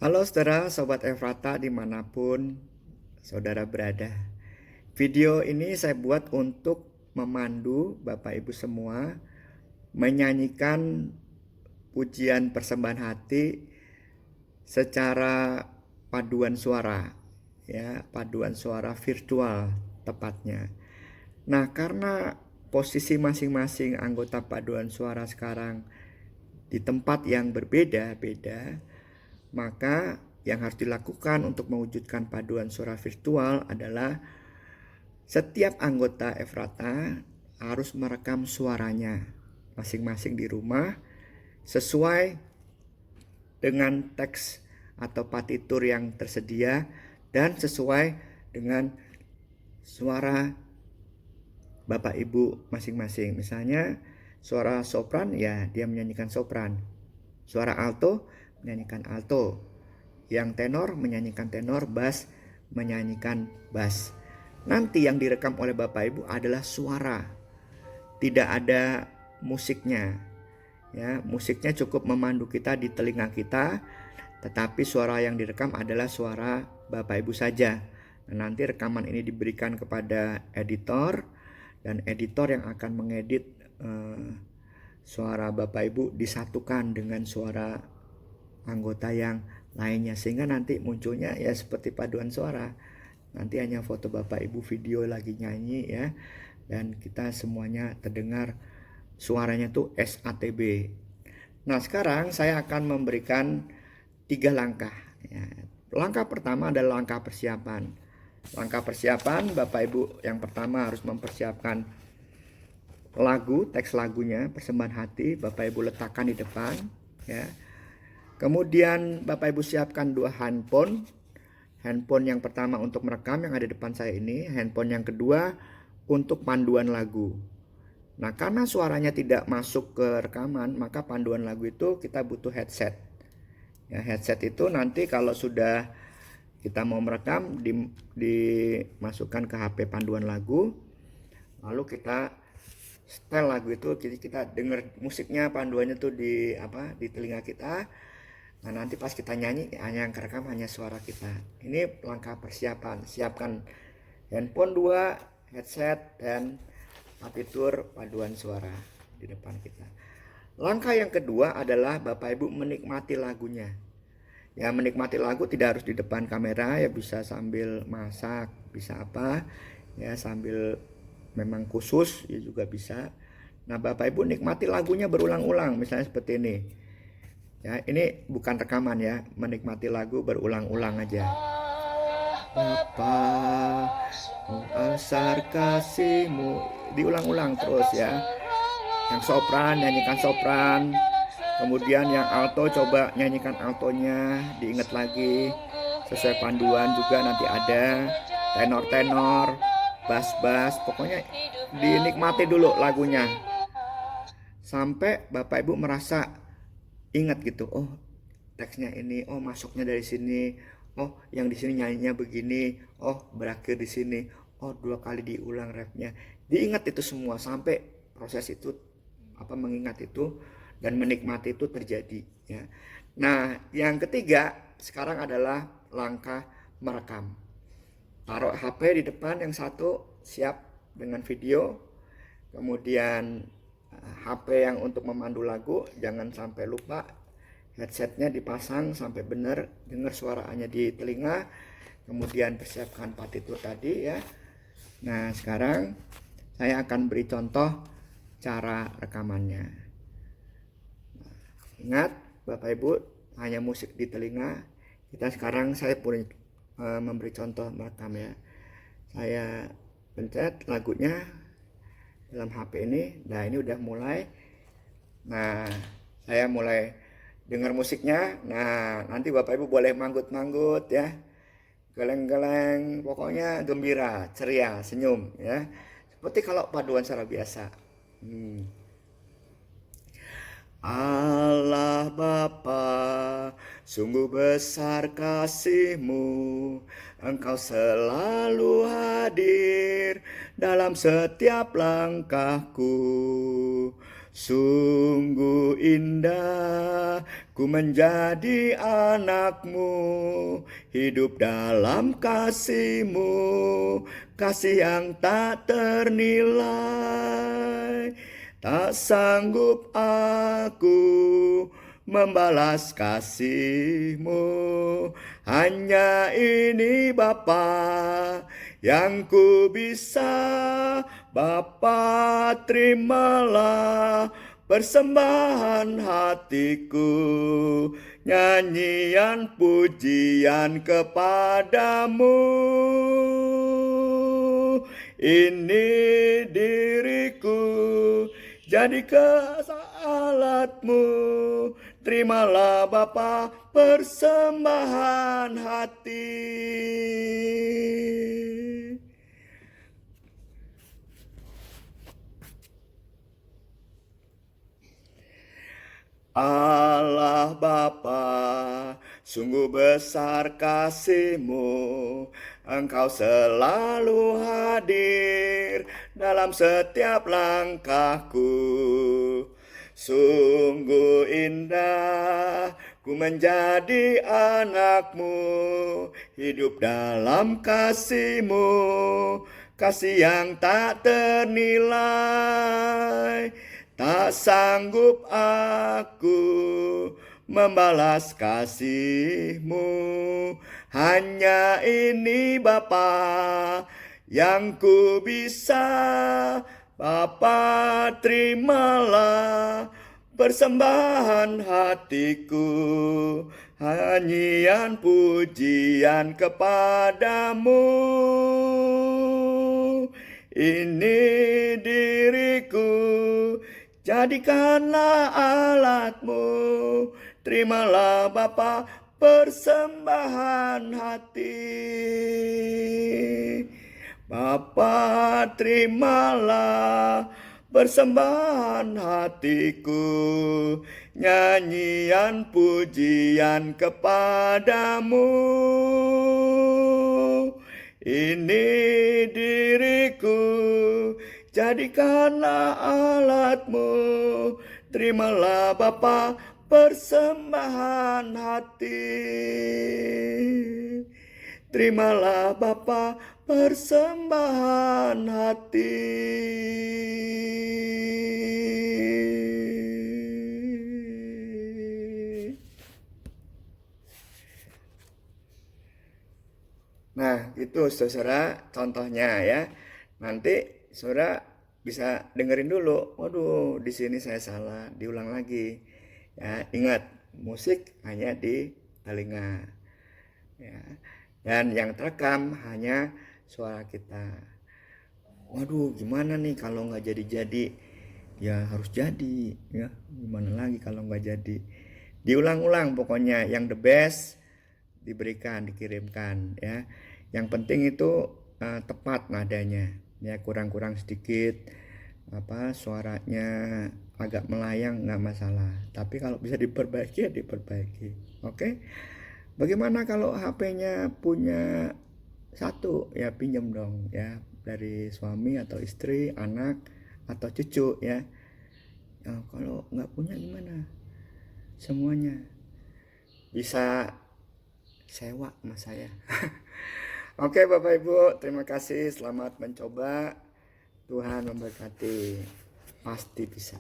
Halo saudara, Sobat Efrata dimanapun saudara berada. Video ini saya buat untuk memandu Bapak Ibu semua menyanyikan pujian persembahan hati secara paduan suara, ya, paduan suara virtual tepatnya. Nah, karena posisi masing-masing anggota paduan suara sekarang di tempat yang berbeda-beda, maka yang harus dilakukan untuk mewujudkan paduan suara virtual adalah setiap anggota Efrata harus merekam suaranya masing-masing di rumah sesuai dengan teks atau partitur yang tersedia dan sesuai dengan suara Bapak Ibu masing-masing. Misalnya suara sopran, ya dia menyanyikan sopran. Suara alto menyanyikan alto. Yang tenor menyanyikan tenor, bass menyanyikan bass. Nanti yang direkam oleh Bapak Ibu adalah suara, tidak ada musiknya. Ya, musiknya cukup memandu kita di telinga kita, tetapi suara yang direkam adalah suara Bapak Ibu saja. Nah, nanti rekaman ini diberikan kepada editor, dan editor yang akan mengedit suara Bapak Ibu disatukan dengan suara anggota yang lainnya, sehingga nanti munculnya ya seperti paduan suara. Nanti hanya foto Bapak Ibu, video lagi nyanyi ya, dan kita semuanya terdengar suaranya tuh SATB. Nah, sekarang saya akan memberikan 3 langkah ya. Langkah pertama adalah langkah persiapan. Langkah persiapan, Bapak Ibu yang pertama harus mempersiapkan lagu, teks lagunya, persembahan hati, Bapak Ibu letakkan di depan ya. Kemudian Bapak Ibu siapkan 2 handphone. Handphone yang pertama untuk merekam yang ada di depan saya ini, handphone yang kedua untuk panduan lagu. Nah, karena suaranya tidak masuk ke rekaman, maka panduan lagu itu kita butuh headset. Ya, headset itu nanti kalau sudah kita mau merekam dimasukkan ke HP panduan lagu, lalu kita setel lagu itu, jadi kita dengar musiknya, panduannya tuh di telinga kita. Nah, nanti pas kita nyanyi hanya yang kerekam hanya suara kita. Ini langkah persiapan. Siapkan handphone 2, headset, dan partitur paduan suara di depan kita. Langkah yang kedua adalah Bapak Ibu menikmati lagunya. Ya, menikmati lagu tidak harus di depan kamera, ya bisa sambil masak, bisa apa ya, sambil memang khusus ya juga bisa. Nah, Bapak Ibu nikmati lagunya berulang-ulang, misalnya seperti ini. Ya, ini bukan rekaman ya, menikmati lagu berulang-ulang aja. Bapa, asar kasihmu, diulang-ulang terus ya. Yang sopran nyanyikan sopran, kemudian yang alto coba nyanyikan altonya, diingat lagi sesuai panduan juga nanti ada tenor-tenor, bass-bass, pokoknya dinikmati dulu lagunya sampai Bapak Ibu merasa ingat gitu, oh teksnya ini, oh masuknya dari sini, oh yang di sini nyanyinya begini, oh berakhir di sini, oh 2 kali diulang refnya. Diingat itu semua sampai proses itu mengingat itu dan menikmati itu terjadi ya. Nah, yang ketiga sekarang adalah langkah merekam. Taruh HP di depan, yang satu siap dengan video, kemudian HP yang untuk memandu lagu jangan sampai lupa, headsetnya dipasang sampai benar dengar suaranya di telinga, kemudian persiapkan partitur tadi ya. Nah, sekarang saya akan beri contoh cara rekamannya. Ingat Bapak Ibu, hanya musik di telinga. Saya pun memberi contoh merekam ya. Saya pencet lagunya dalam HP ini. Nah, ini udah mulai. Nah, saya mulai dengar musiknya. Nah, nanti Bapak Ibu boleh manggut-manggut ya, geleng-geleng, pokoknya gembira, ceria, senyum ya, seperti kalau paduan suara biasa. Allah Bapa, sungguh besar kasih-Mu, Engkau selalu hadir dalam setiap langkahku. Sungguh indah ku menjadi anakmu, hidup dalam kasih-Mu, kasih yang tak ternilai. Tak sanggup aku membalas kasih-Mu, hanya ini Bapa yang ku bisa. Bapa, terimalah persembahan hatiku, nyanyian pujian kepadamu. Ini diriku, jadi alatmu. Terimalah Bapa persembahan hati. Allah Bapa, sungguh besar kasih-Mu, Engkau selalu hadir dalam setiap langkahku. Sungguh indah ku menjadi anak-Mu, hidup dalam kasih-Mu, kasih yang tak ternilai. Tak sanggup aku membalas kasih-Mu, hanya ini Bapa yang ku bisa. Bapa, terimalah persembahan hatiku, nyanyian pujian kepadamu. Ini diriku, jadikanlah alatmu. Terimalah Bapa persembahan hati. Bapa, terimalah persembahan hatiku, nyanyian pujian kepadamu. Ini diriku, jadikanlah alatmu. Terimalah Bapa persembahan hati. Terimalah Bapa persembahan hati. Nah, itu saudara contohnya ya. Nanti saudara bisa dengerin dulu. Waduh, di sini saya salah, diulang lagi. Ya, ingat, musik hanya di telinga. Ya. Dan yang terekam hanya suara kita. Waduh, gimana nih kalau nggak jadi-jadi? Ya harus jadi, ya. Gimana lagi kalau nggak jadi? Diulang-ulang pokoknya, yang the best diberikan, dikirimkan, ya. Yang penting itu tepat nadanya, ya. Kurang-kurang sedikit, suaranya agak melayang nggak masalah. Tapi kalau bisa diperbaiki ya diperbaiki, oke? Bagaimana kalau HP-nya punya satu, ya pinjam dong ya, dari suami atau istri, anak atau cucu ya. Kalau nggak punya gimana? Semuanya bisa sewa sama saya. Oke Bapak Ibu, terima kasih, selamat mencoba. Tuhan memberkati, pasti bisa.